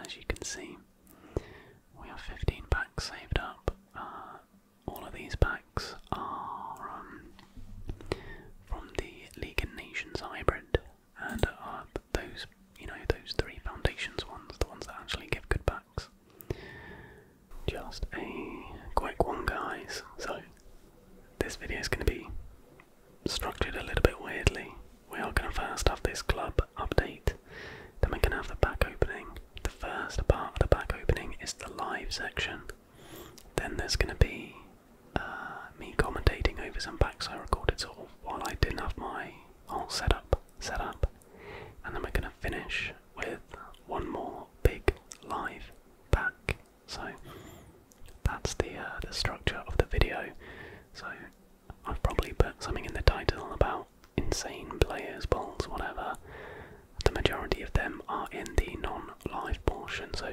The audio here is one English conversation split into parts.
as you can see, we have 15 packs saved up. All of these packs are from the League of Nations hybrid, and those, those 3 Foundations ones, the ones that actually give good packs. Just a quick one, guys. So, this video is going to be structured a little bit weirdly. We are going to first have this club update, then we're going to have the pack opening. The first part of the pack opening is the live section. Then there's going to be me commentating over some packs I recorded sort of while I didn't have my whole setup set up. And then we're going to finish with one more big live pack. So that's the structure of the video. So I've probably put something in the title about insane players, balls, whatever. The majority of them are in the non-live portion, so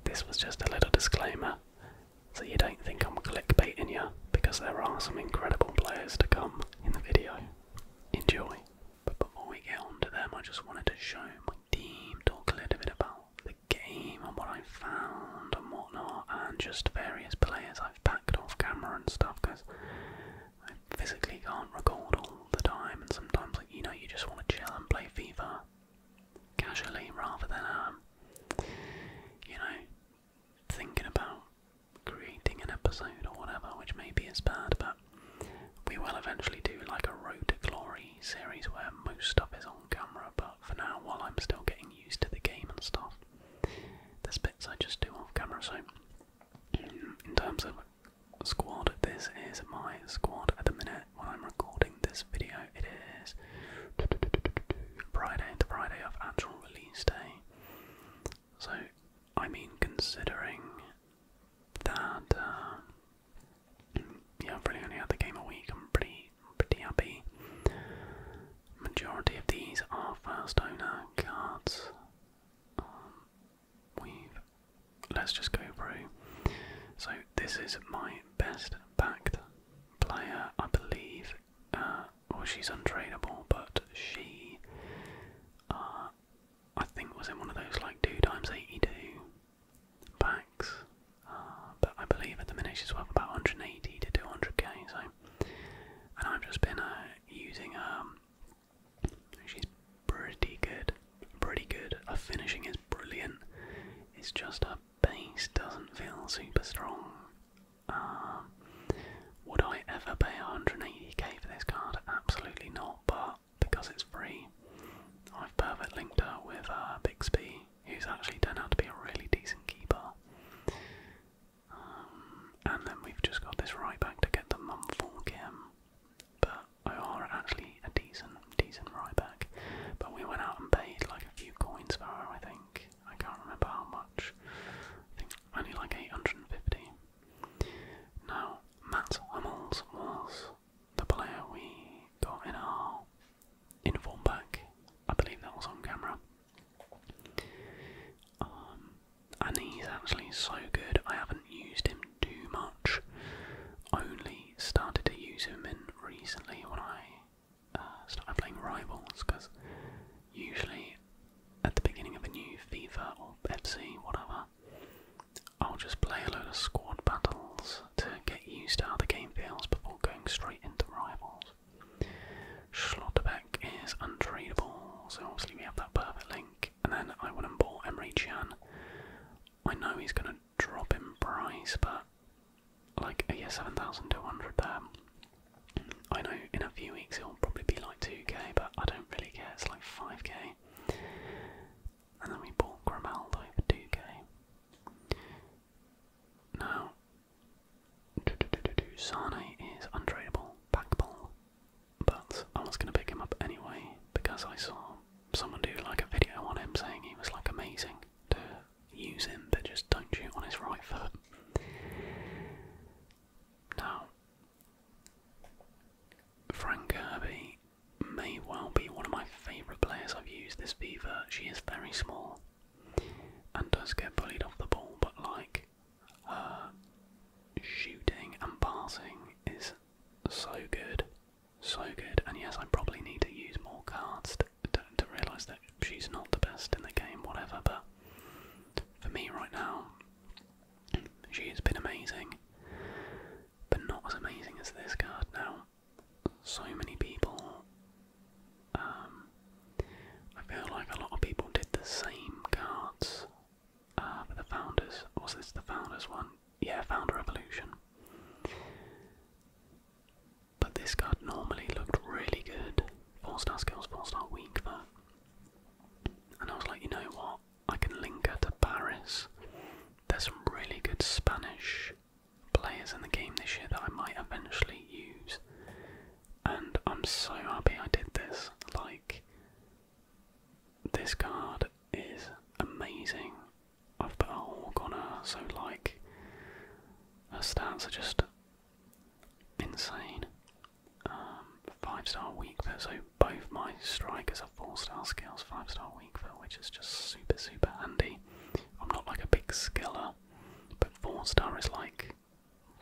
this was just a little disclaimer, so you don't think I'm clickbaiting you, because there are some incredible players to come in the video. Enjoy. But before we get on to them, I just wanted to show my team, talk a little bit about the game and what I found and whatnot, and just various players I've packed off camera and stuff, because I physically can't record all the time, and sometimes, like, you just want to chill and play FIFA casually rather than, thinking about creating an episode or whatever, which maybe is bad, but we will eventually do like a Road to Glory series where most stuff is on camera, but for now, while I'm still getting used to the game and stuff, there's bits I just do off camera. So in terms of squad, this is my squad at the minute when I'm recording this video. It is the Friday of actual release day. So, I mean, considering that, I've really only had the game a week, I'm pretty happy. Majority of these are first owner cards. Let's just go through. So, this is my best backed player, I believe. Well, she's untradeable, but she, I think, was in one of those like 2x82 packs. But I believe at the minute she's worth about 180 to 200k. So, and I've just been using. She's pretty good. Her finishing is brilliant. It's just her base doesn't feel super strong. Would I ever pay 180k for this card? Absolutely not, but because it's free, I've perfect linked her with Bixby, who's actually turned out to be a really decent keeper. And then we've just got this right back to get the Mumful Kim, but I are actually a decent right back. But we went out and paid like a few coins for her, I think. I can't remember how much. I think only like 850. Now, Matt Hummels was the player we got in our inform pack. I believe that was on camera. And he's actually so good. I haven't used him too much. Only started to use him in recently when I started playing Rivals, because usually at the beginning of a new FIFA or FC, whatever, I'll just play a load of squad battles to get used to how the game feels before going straight into Rivals. Schlotterbeck is untradeable, so obviously we have that perfect link. And then I went and bought Emre Can. I know he's going to drop in price, but like 7,200 there. I know in a few weeks it'll probably be like 2k, but I don't really care, it's like 5k. And then we bought Grimaldo for 2k. Now, Sane is untradeable, packable, but I was going to pick him up anyway because I saw someone do like a video on him saying he was like amazing to use him, but just don't shoot on his right foot. Now, Frank Kirby may well be one of my favourite players I've used this FIFA. She is very small and does get bullied off the ball, but like her shooting and passing is so good, and yes, I probably need to use more cards to realise that she's not the best in the game, whatever, but right now. She has been amazing, but not as amazing as this card now. So many people, I feel like a lot of people did the same cards for the Founders. Was this the Founders one? Yeah, Founder Evolution. But this card normally looked really good. 4-star skills, 4-star weak though. And I was like, you know what? I can link her to Paris. There's some really good Spanish players in the game this year that I might eventually use. And I'm so happy I did this. Like, this card is amazing. I've put a hawk on her, so like, her stats are just insane. 5-star weak foot, so both my strikers are 4-star skills, 5-star weak foot, which is just super handy. I'm not like a big skiller, but 4-star is like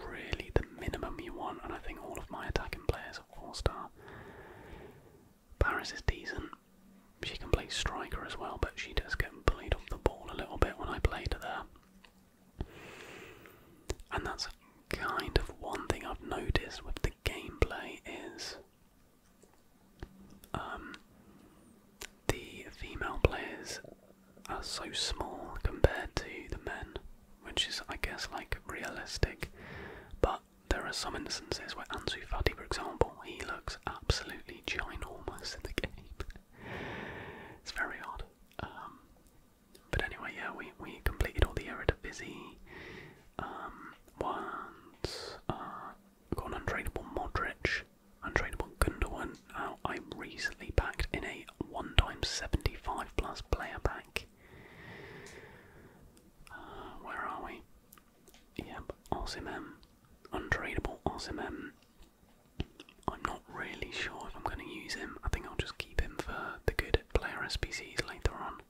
really the minimum you want, and I think all of my attacking players are 4-star. Paris is decent. She can play striker as well, but she does get bullied off the ball a little bit when I played her there. And that's kind of one thing I've noticed with the gameplay is the female players are so small compared to the men, which is, I guess, like realistic. But there are some instances where Ansu Fati, for example, he looks absolutely ginormous in the game. It's very odd. But anyway, yeah, we completed all the Eredivisie. Once got an untradeable Modric, untradeable Gundogan. Now I recently packed in a 1x75 plus player pack. Where are we? Yep, Osimhen, untradeable Osimhen. I'm not really sure if I'm going to use him. I think I'll just keep him for the good player SBCs later on.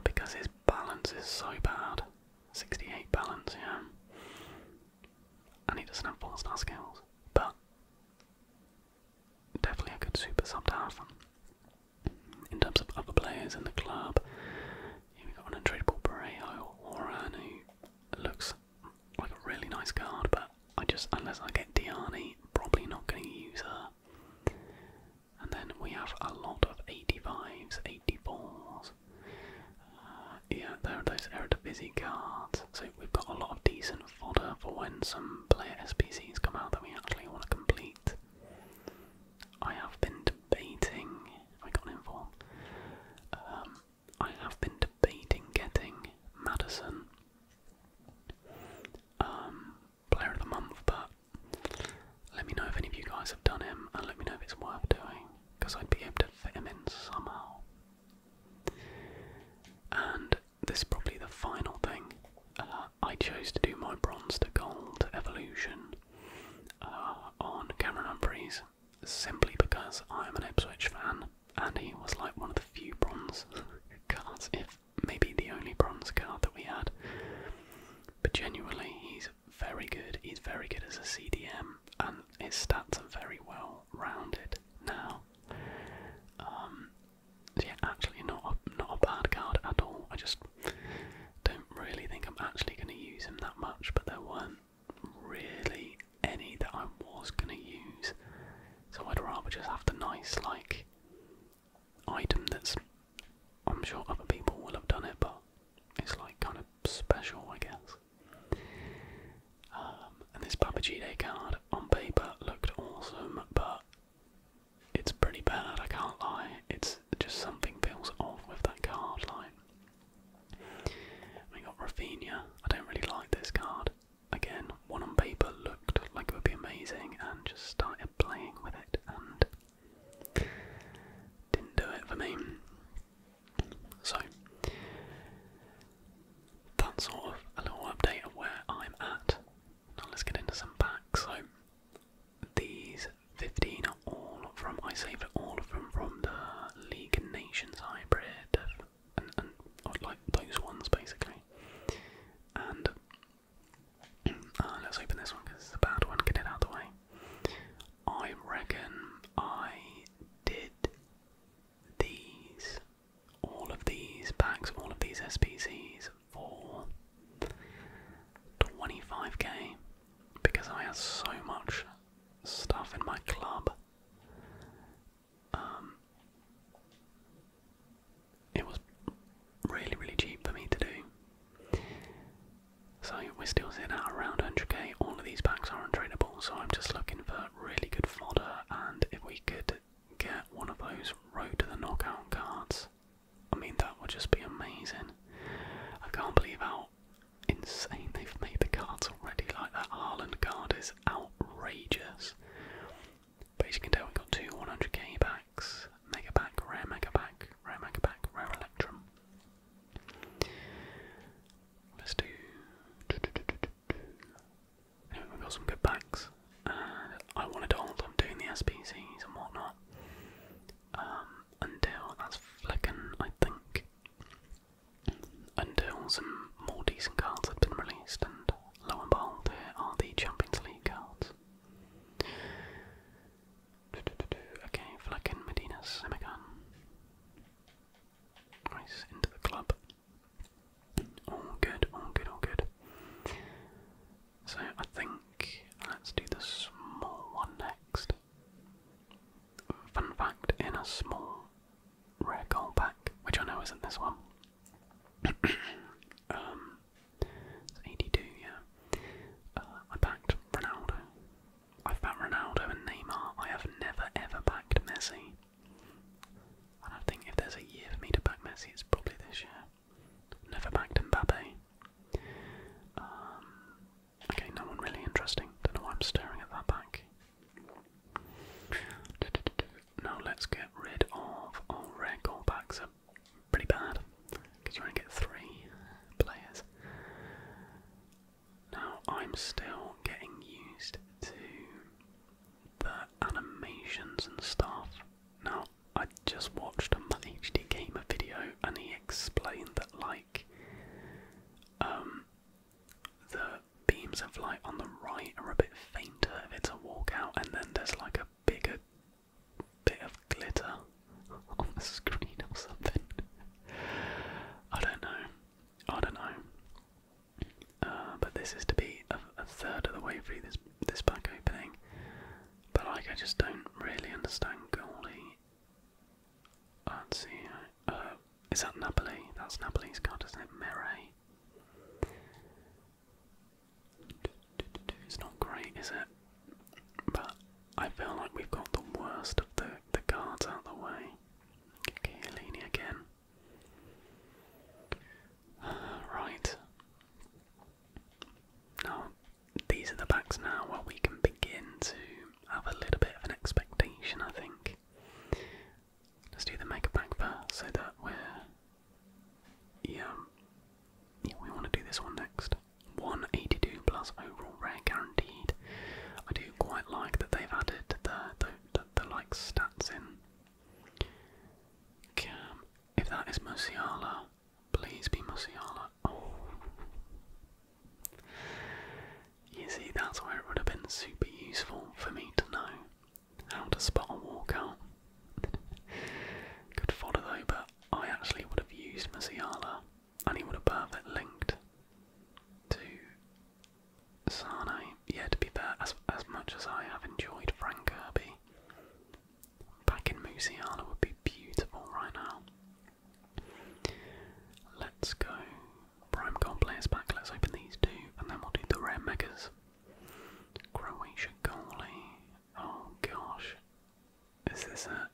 Because his balance is so bad. 68 balance, yeah. And he doesn't have 4-star skills. But definitely a good super sub to have. In terms of other players in the club, we've got an untradeable Parejo Horan who looks like a really nice card, but unless I get Diani, probably not going to use her. And then we have a lot of 85s, 84s. Yeah, there are those Eredivisie cards. So we've got a lot of decent fodder for when some player SBCs come out that we actually want to complete. I have been debating. I got an inform. I have been debating getting Madison player of the month, but let me know if any of you guys have done him, and let me know if it's worth doing, because I'd be able to fit him in somehow. And this is probably the final thing. I chose to do my bronze to gold evolution on Cameron Humphreys simply because I'm an Ipswich fan, and he was like one of the few bronze cards, if maybe the only bronze card that we had. But genuinely, he's very good. He's very good as a CDM, and his stats are very well rounded now. Yeah, actually not a bad card at all. I just don't really think I'm actually going to use him that much, but there weren't really any that I was going to use, so I'd rather just have the nice, like, item that's, I'm sure other people will have done it, but it's like kind of special, I guess. And this Babajide card on paper looked awesome, but it's pretty bad, I can't lie. It's just something feels off with that card line. We got Rafinha. I don't really like this card. Again, one on paper looked like it would be amazing, and just started playing with it and didn't do it for me. So that's sort of a little update of where I'm at. Now let's get into some packs. So these 15 are all from, I saved all of them from the League of Nations hybrid, and like those ones basically. And let's open this one because it's a bad one, get it out of the way. I reckon I did all of these packs, all of these SPCs we're still sitting at around 100k. All of these packs are untradeable, so I'm just looking for really good fodder, and if we could get one of those Road to the Knockout cards, I mean, that would just be amazing. I can't believe how insane they've made the cards already. Like, that Haaland card is outrageous. But as you can tell, we've got two 100k packs. Mega pack, rare mega pack, rare mega pack, rare Electrum. Let's do... Anyway, we've got some good packs. And I wanted to hold on doing the SBCs and whatnot. Until that's Flecken, I think. Until some more decent cards had been released, and lo and behold, here are the Champions League cards. Okay, Flecken, Medina, Semigan. Nice, into the club. All good, all good, all good. So I think let's do the small one next. Fun fact, in a small rare gold pack, which I know isn't this one. It's 82, yeah. I packed Ronaldo. I've packed Ronaldo and Neymar. I have never ever packed Messi. And I think if there's a year for me to pack Messi, it's probably this year. Never packed Mbappe. Okay, no one really interesting. Don't know why I'm staring at that pack. Now let's get rid of all rare gold packs. Are pretty bad because you only get 3 players. Now I'm still getting used to the animations and stuff. Now I just watched a HD Gamer video and he explained that like the beams of light on the right are a bit fainter if it's a walkout, and then there's like a bigger bit of glitter on the screen or something. I don't know. But this is to be a third of the way through this pack opening. But like, I just don't really understand goalie. Let's see. Is that Napoli? That's Napoli's card, isn't it? Mere. It's not great, is it? But I feel like we've got the worst of the cards out of the way. Chiellini again. Right. Now, these are the packs now where we can begin to have a little bit of an expectation, I think. Let's do the mega pack first, so that we're... Yeah, we want to do this one next. 182 plus overall rare guaranteed. I do quite like that they've added the like stats in. If that is Musiala, please be Musiala. Oh. You see, that's where it would have been super useful for me to know how to spot a walkout. Good fodder though, but I actually would have used Musiala and he would have perfectly linked to Sane. Yeah, to be fair, as much as I have enjoyed Frank Kirby, packing Musiala would be beautiful right now. Let's go Prime Gold Players pack. Let's open these 2 and then we'll do the rare megas. Croatia goalie. Oh gosh. Is this a...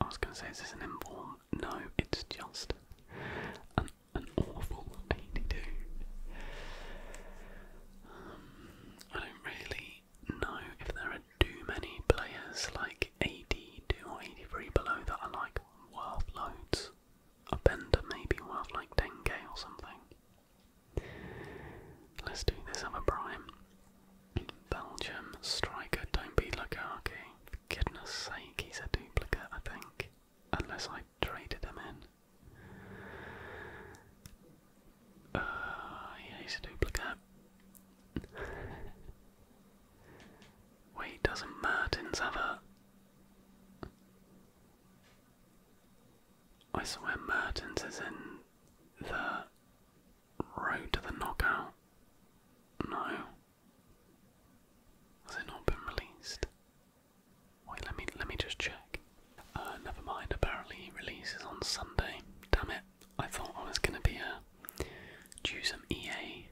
I was going to say, is this an inform? No, it's just an awful 82. I don't really know if there are too many players like 82 or 83 below that are like worth loads. A Bender maybe worth like 10k or something. Let's do this other prime. Belgium striker, don't be Lukaku. For goodness sake, he's a duplicate, I think. Unless I traded him in. Yeah, he's a duplicate. Wait, doesn't Mertens have a... I swear Mertens is in the Road to the Knockout. No. Has it not been released? Wait, let me just check. Never mind, apparently he releases on Sunday. Damn it, I thought I was gonna be do some EA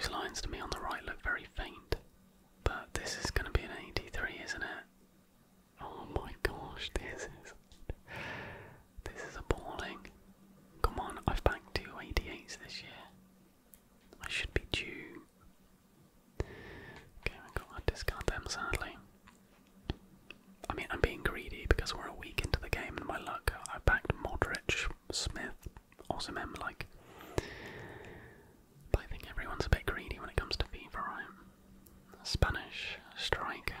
Those lines to me on the right look very faint, but this is going to be an 83, isn't it? Oh my gosh, this is appalling. Come on, I've backed 288s this year. I should be due. Okay, I've got to discard them sadly. I mean, I'm being greedy because we're a week into the game and my luck. I backed Modric, Smith, Osimhen, like. But I think everyone's a bit greedy when it comes to FIFA, right? Spanish striker.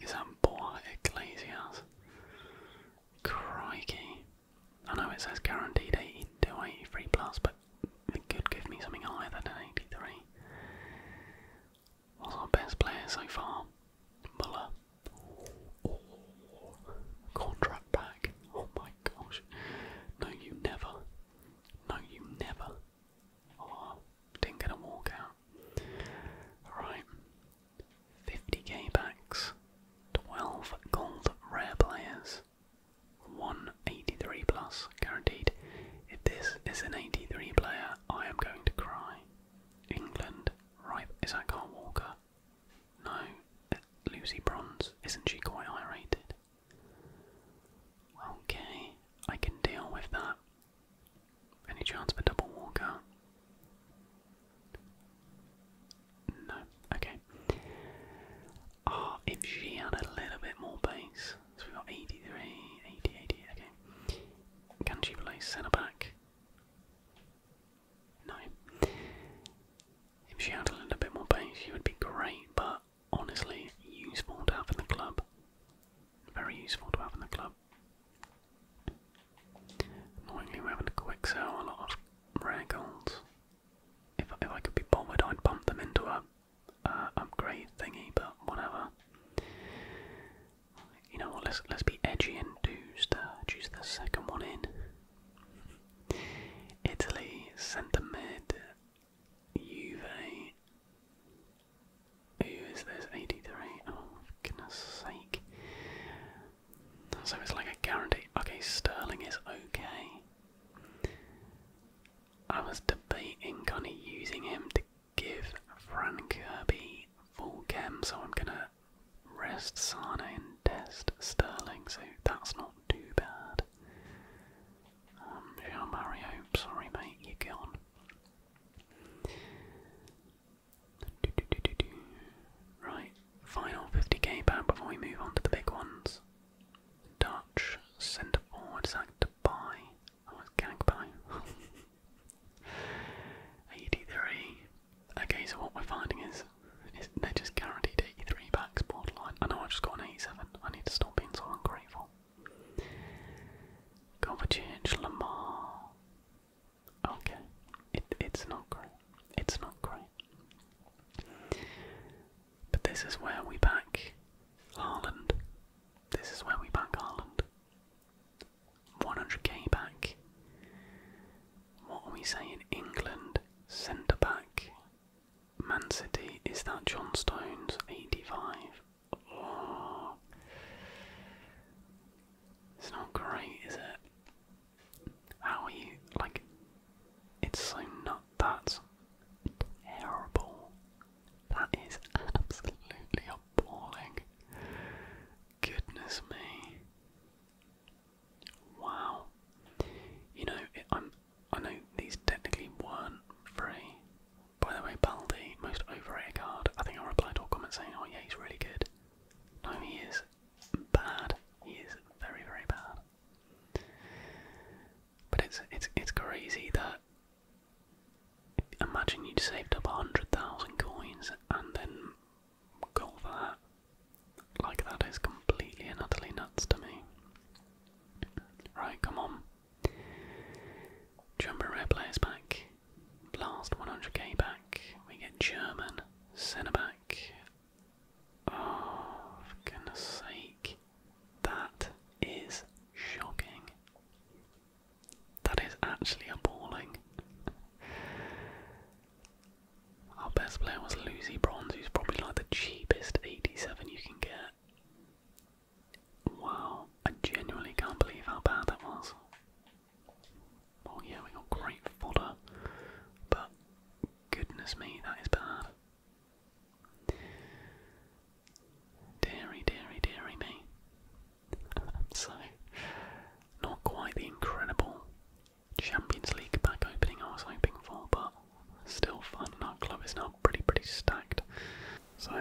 Is that Borja Iglesias? Crikey. I know it says guaranteed 80 to 83 plus, but it could give me something higher than an 83. What's our best player so far? Muller. Oh, contract back. Oh my gosh. No, you never. No, you never. Oh, didn't get a walkout. Alright. 50k packs. 12 gold rare players. 183 plus guaranteed. If this is an 83 player, I am going to cry. England, right? Is that Carl Walker? No, Lucy Bronze. Isn't she quite high rated? Okay, I can deal with that. Any chance of a double walkout? No. Okay. If she had a little bit more base. So we've got 83, 80, 80, okay. Can she play centre back? No. If she had a little bit more base, she would be great, but honestly, useful to have in the club. Very useful to have in the club. Annoyingly, we're having to quick sell a lot of rare golds. If I could be bothered, I'd bump them into a upgrade thingy, but whatever. You know what? Let's be edgy and choose the second one in. Italy, centre mid, Juve. Who is this? 83. Oh, for goodness sake. So it's like a guarantee. Okay, Sterling is okay. I was debating kind of using him to give Frank Kirby full chem, so I'm gonna rest Sane and test Sterling, so that's not too bad. Jean Mario, sorry mate, you're gone. Right, final 50k back before we move on to the big ones. Dutch centre forward, Zach to buy. Oh, it's Gagby. 83. Okay, so what we're finding is they're just guaranteed 83 backs borderline. I know I just got an 87. I need to stop being so ungrateful. Kovacic, Lamar. Okay. It's not great. It's not great. But this is where we back Haaland. This is where we back Haaland. 100k back. What are we saying? England, centre back. Man City, is that John Stones? 85. Oh. It's not great, is it? How are you, like, it's so not, that's terrible. That is absolutely appalling. Goodness me. Wow. You know, I know these technically weren't free. By the way, Baldi, most overrated card. I think I replied to a comment saying, oh yeah, he's really good. No, he is bad. He is very, very bad. But it's crazy that, imagine you'd saved up 100,000 coins and then go for that. Like, that is completely and utterly nuts to me. Right, come on. Jumbo rare players back. Blast 100k back. We get German centre back. Oh, for goodness sake. That is shocking. That is actually appalling. Our best player was Lucy Bronze, who's probably like the cheapest 87 you can get. Wow, I genuinely can't believe how bad that was. Oh yeah, we got great fodder, but goodness me, that is bad. Deary, deary, deary me. So, not quite the incredible Champions League pack opening I was hoping for, but still fun. Our club is now pretty stacked. So,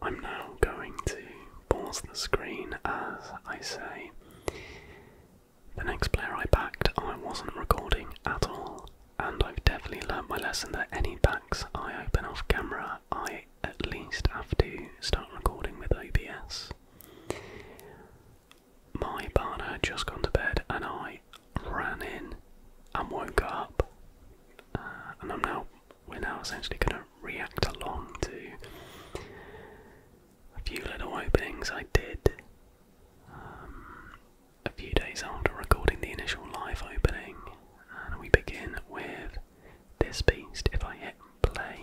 I'm now going to pause the screen as I say the next player I backed I wasn't recording at all, and I've definitely learnt my lesson that any packs I open off camera I at least have to start recording with OBS. My partner had just gone to bed and I ran in and woke up, and we're now essentially going to react along to a few little openings I did a few days after recording the initial live opening, and we begin with this beast. If I hit play,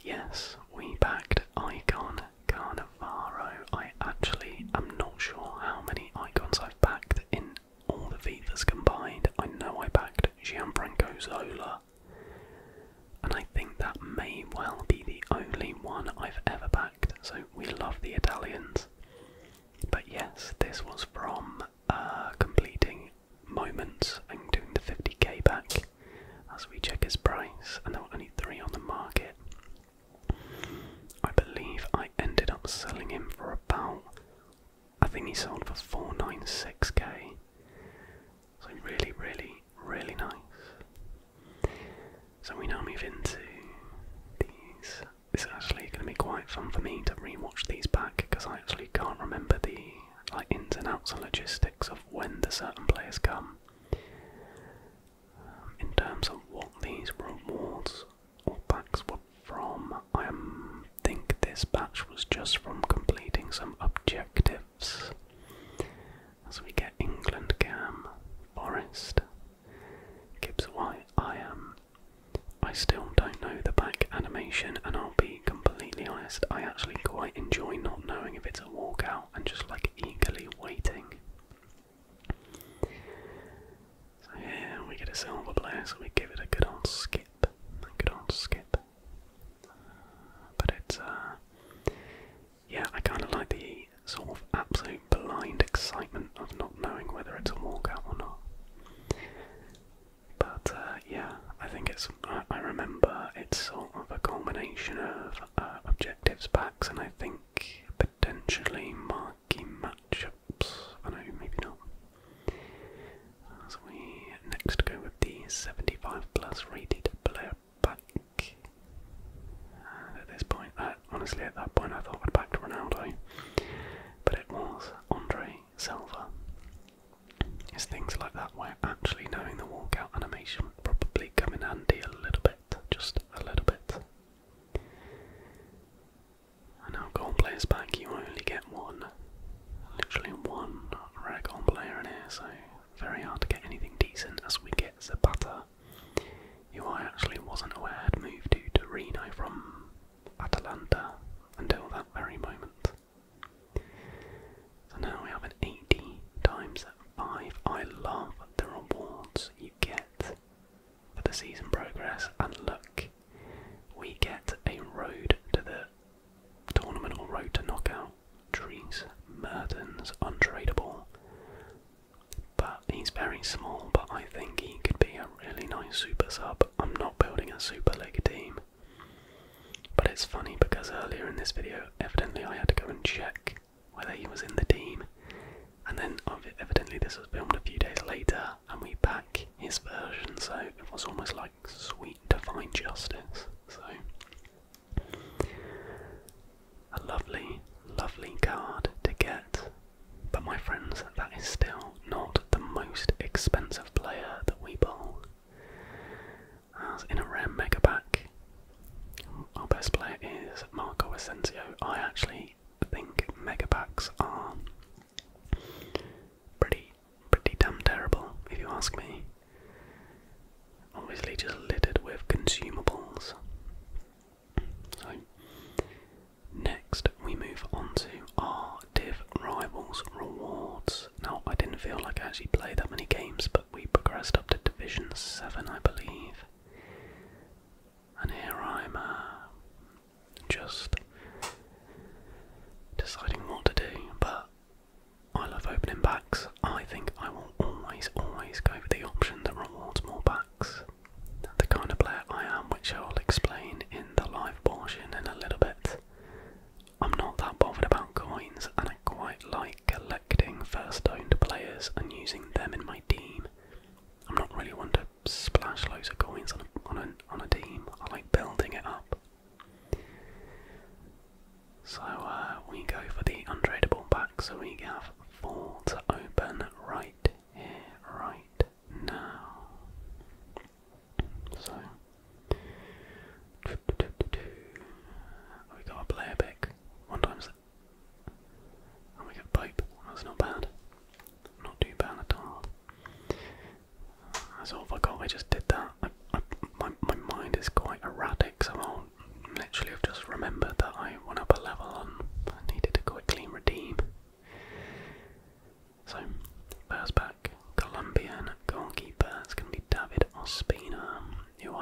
yes, we backed Icon Cannavaro. I actually am not sure how many icons I've backed in all the FIFAs combined. I know I backed Gianfranco Zola, and I think that may well be the only one I've ever backed, so we love the Italians. But yes, this was from completing moments and doing the 50k back as we check his price, and there were only 3 on the market. I believe I ended up selling him for about, I think he sold for 496k, so really nice. So we now move into these. This is actually going to be quite fun for me to rewatch these back, because I actually can't remember the ins and outs and logistics of when the certain players come. In terms of what these rewards or packs were from, I think this batch was just from completing some objectives. As we get England Cam, Forest, Gibbs White. I still don't know the back animation, and I'll be completely honest, I actually quite enjoy not knowing if it's a walkout and just eagerly waiting. So here we get a silver player, so we give it a good old skip. But it's yeah, I kind of like the sort of absolute blind excitement of not knowing whether it's a walkout or not. But yeah, I think I remember it's sort of a combination of objectives packs, and I think potentially marquee matchups. I know, maybe not. So we next go with the 75 plus rated player pack. And at this point, honestly at that point I thought I'd backed Ronaldo, but it was Andre Silva. It's things like that where actually knowing the walkout animation would probably come in handy a little bit, just a little bit. And now gold players back, you only get one, literally one rare gold player in here, so very hard to get anything decent as we get Zapata, who I actually wasn't aware had moved to Torino from Atalanta until that very moment. So now we have an 80 times 5. I love the rewards you get for the season progress, and look, we get a road to the tournament or road to knockout. Dries Mertens, untradeable, but he's very small, but I think he could be a really nice super sub. I'm not building a Super League team, but it's funny because earlier in this video evidently I had to go and check whether he was in the team, and then evidently this was filmed a few days later and we pack his version, so it was almost like sweet divine justice. So a lovely card to get, but my friends, that is still not the most expensive player that we bowl. As in a rare mega pack, our best player is Marco Asensio. I actually think mega packs are pretty damn terrible, if you ask me. Obviously just littered with consumables. So next we move on to our Div Rivals rewards. Now I didn't feel like I actually played that many games, but we progressed up to Division 7 I believe. And here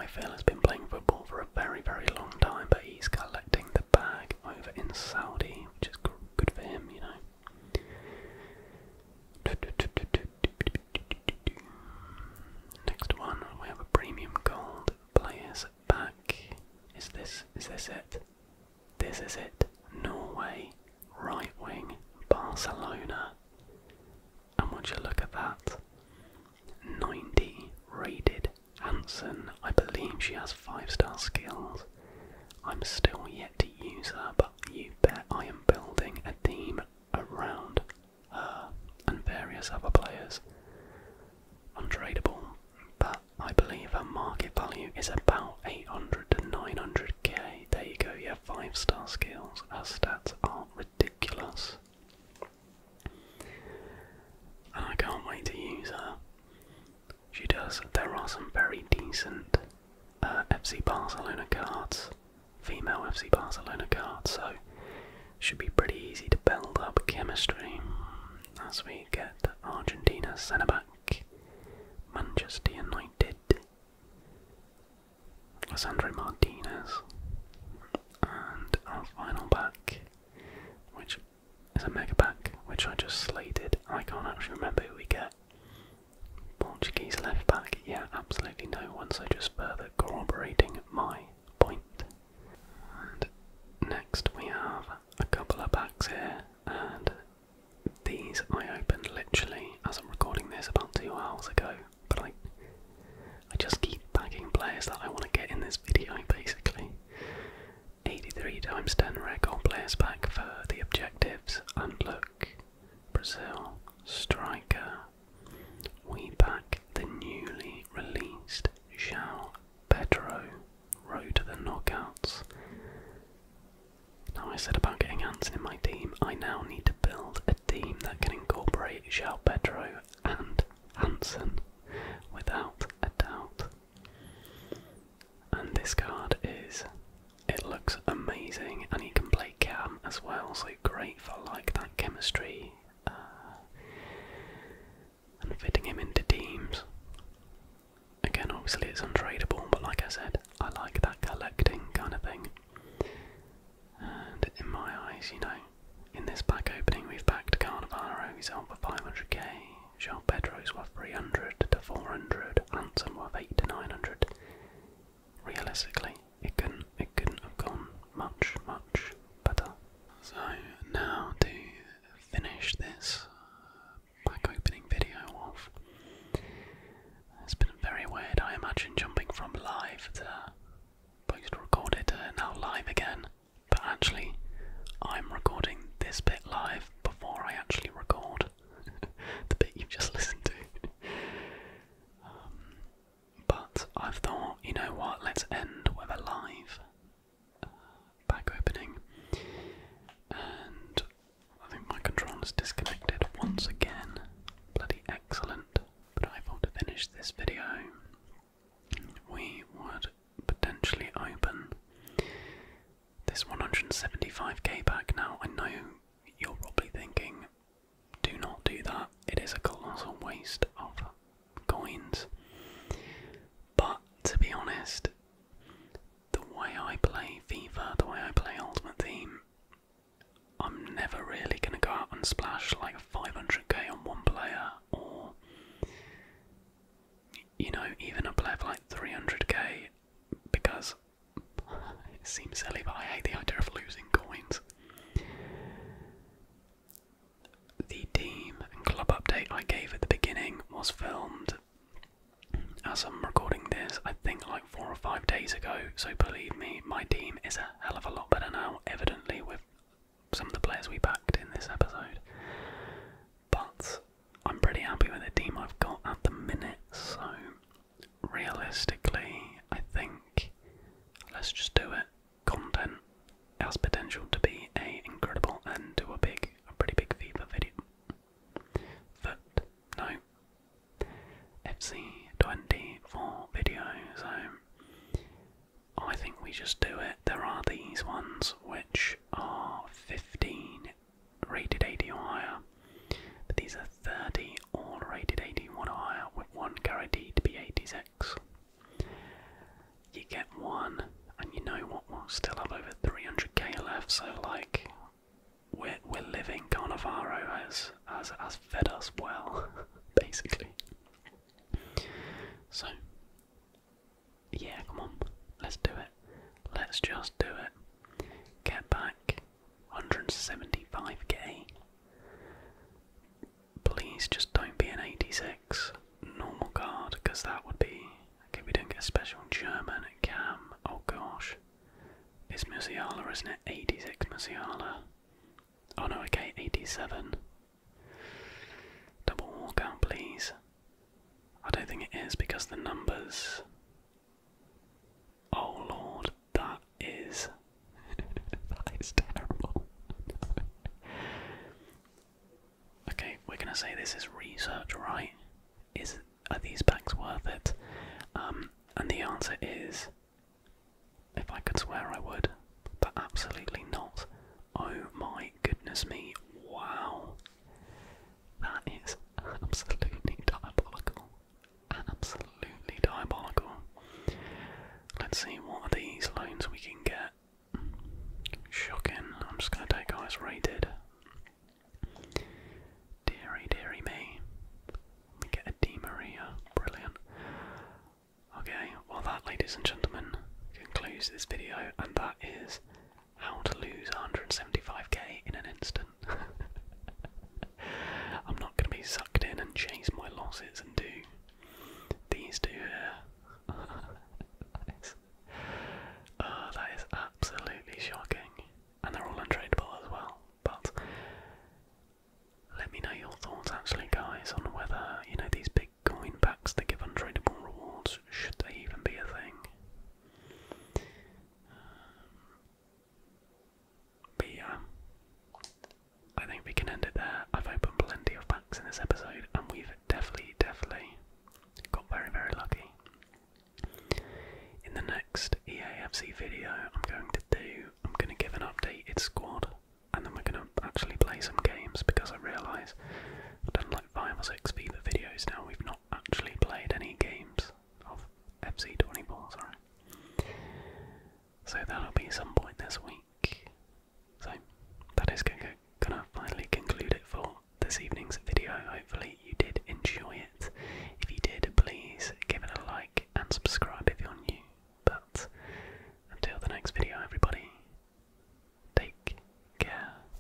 I feel has been playing football for a very, very long time, but he's collecting the bag over in Saudi, which is good for him, you know. Next one, we have a premium gold players pack. Is this it? This is it. Norway, right wing, Barcelona. And would you look at that? 90 rated Hansen. I believe she has 5-star skills. I'm still yet to use her, but you bet I am building a team around her and various other players. Untradeable, but I believe her market value is about 800 to 900k. There you go, yeah, 5-star skills. Her stats are ridiculous. And I can't wait to use her. She does. There are some very decent FC Barcelona cards, female FC Barcelona cards, so should be pretty easy to build up chemistry as we get Argentina centre back, Manchester United, Lisandro Martinez, and our final pack, which is a mega pack, which I just slated. I can't actually remember who we get. Portuguese left back, yeah, absolutely no one, so just further corroborating my point. And next we have a couple of packs here, and these I opened literally as I'm recording this about 2 hours ago, but I just keep packing players that I want to get in this video basically. 83 times 10 rare gold players pack for the objectives, and look, Brazil, striker. We pack the newly released João Pedro, Road to the Knockouts. Now I said about getting Hansen in my team, I now need to build a team that can incorporate João Pedro and Hansen, without a doubt. And this card it looks amazing, and he can play cam as well, so great for like that chemistry and fitting him into teams. Again, obviously it's untradeable, but like I said, I like that collecting kind of thing. And in my eyes, you know, in this pack opening we've packed Cannavaro, who's on for 500k, João Pedro's worth 300 to 400, Hansen worth 8 to 900. Realistically, it couldn't have gone much better. So now to finish this pack opening video off, it's been very weird. I imagine jumping from live to post-recorded to now live again, but actually I'm recording this bit live before I actually record the bit you've just listened to. But I've thought, you know what, let's end with a live pack opening, and I think my controller's disconnected once again. Bloody excellent. But I thought to finish this video, we would potentially open this 175k pack. Now, I know you're probably thinking, do not do that. It is a colossal waste of coins. But to be honest, the way I play FIFA, the way I play Ultimate Team, I'm never really going to go out and splash like 500k on one player, or, you know, even a player for like 300k, because it seems silly, but I hate the idea of losing coins. The team and club update I gave at the beginning was filmed, as I'm recording this, I think like 4 or 5 days ago, so believe me, my team is a hell of a lot better now, evidently, with some of the players we backed in this episode. But I'm pretty happy with the team I've got at the minute, so realistically, I think let's just do it. Content has potential to be a incredible end to a pretty big FIFA video. But no, FC24 video, so I think we just do it. There are these ones which are 15 rated 80 or higher, but these are 30 all rated 81 or higher, with one guaranteed to be 86. 1, and you know what? We'll still have over 300k left. So like, we're living. Cannavaro has fed us well, basically. So yeah, come on, let's do it. Let's just do it. Get back 175k. Please just don't be an 86 normal card, because that would be... Okay, we don't get a special German cam. Oh gosh. It's Musiala, isn't it? 86 Musiala. Oh no, okay, 87. Double walkout, please. I don't think it is because the numbers... Oh lord, that is... that is terrible. Okay, we're gonna say this is research, right? Are these packs worth it? And the answer is, if I could swear I would, but absolutely not. Oh my goodness me, wow. That is absolutely diabolical. Absolutely diabolical. Let's see, what are these loans we can get? Shocking. I'm just gonna take eyes rated. Deary me. We get a Di Maria. Brilliant. Okay, well that, ladies and gentlemen, concludes this video, and that is how to lose 175k in an instant. I'm not going to be sucked in and chase my losses and do these two here. That is absolutely shocking, and they're all untradeable as well. But let me know your thoughts, actually, guys, on whether, you know, these big coin packs that give untradeable rewards, should they even be a thing? But yeah, I think we can end it there. I've opened plenty of packs in this episode, and we've definitely got very, very lucky. In the next EAFC video I'm going to give an updated squad, and then we're going to actually play some games, because I realise I've done like 5 or 6 FIFA videos now, we've not actually played any games of FC24, sorry. So that'll